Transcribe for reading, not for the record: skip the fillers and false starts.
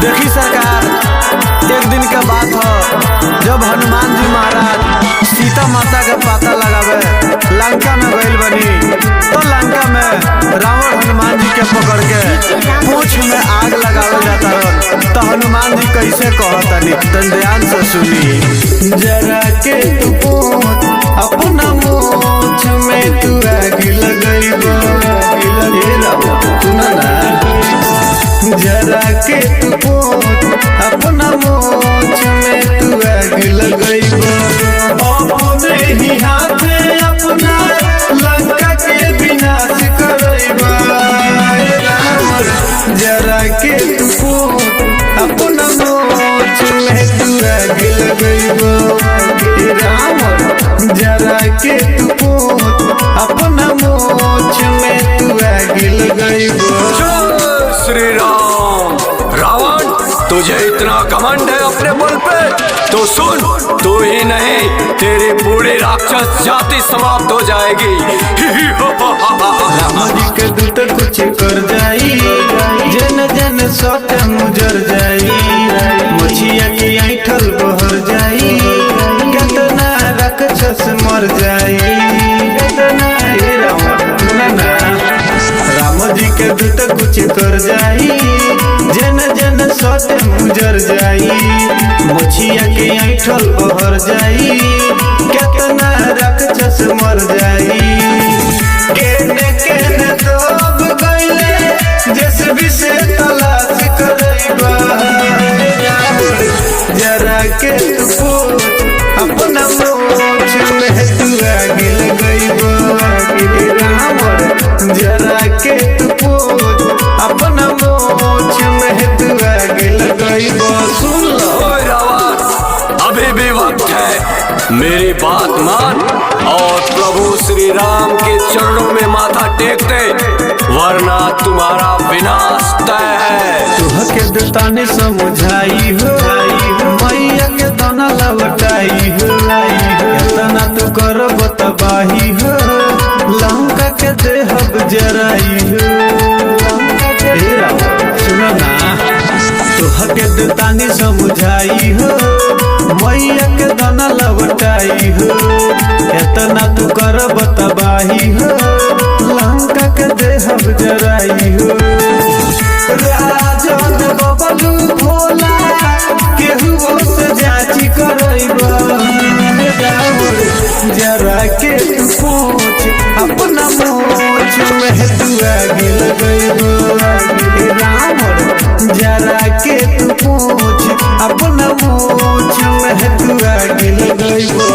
देखी सरकार, एक दिन का बात है जब हनुमान जी महाराज सीता माता के पता लगावे लंका में गइल बनी, तो लंका में रावण हनुमान जी के पकड़ के पूंछ में आग लगावे जाता रन। तो हनुमान जी कैसे कहतनी, तन ध्यान से सुनी। जरा के तू पूछ अपना मूछ में तू आग लगइबो, सुना ना। जरा के तू पूछ अपना मूछ में तू आग लगइबो, अपने ही हाथे अपना लंका के विनाश करइबो। जरा के तू पूछ अपना मूछ में तू आग लगइबो, जरा के तू पूछ अपना मूछ में तू आग लगइबो। श्री राम। रावण, तुझे इतना घमंड है अपने बल पे, तो सुन, तू ही नहीं तेरी पूरी राक्षस जाति समाप्त हो जाएगी। राम जी के दूत कुछ कर जाई, जन जन सत मुजर जाई, मुछिया की ऐठल बहर जाई, कितना राक्षस मर जाई, कितना राम जी के दूत कुछ कर जाई, जन जन सत मुजर जाई, मुछिया के ऐठल बहर जाई, कितना राक्षस मर जाई। केने केने दब गइले जैसे भी से तलाश करइबा। जरा के तू पूछ अपना मूछ में तू आग लगइबो। जरा के तू पूछ अपना मूछ में तू आग लगइबो। सुन लो रावण, अभी भी वक्त है, मेरी बात मान और प्रभु श्री राम के चरणों में माथा टेक दे, वरना तुम्हारा विनाश तय है। तुहके देता ने समझाई हो, मैया के दाना लवटाई हो, इतना तू करब तबाही हो, लंका के देहब जराई हो। सुनो ना, तुहके देता ने समझाई हो, मैया के दाना लवटाई हो, इतना तू करब तबाही हो, लंका के देहब जराई हो। राजन बबलू भोला केहू से जांची करइबो। जरा के तू पूछ अपना मूछ में तू आग लगइबो। जरा के तू पूछ अपना मूछ में तू आग लगइबो।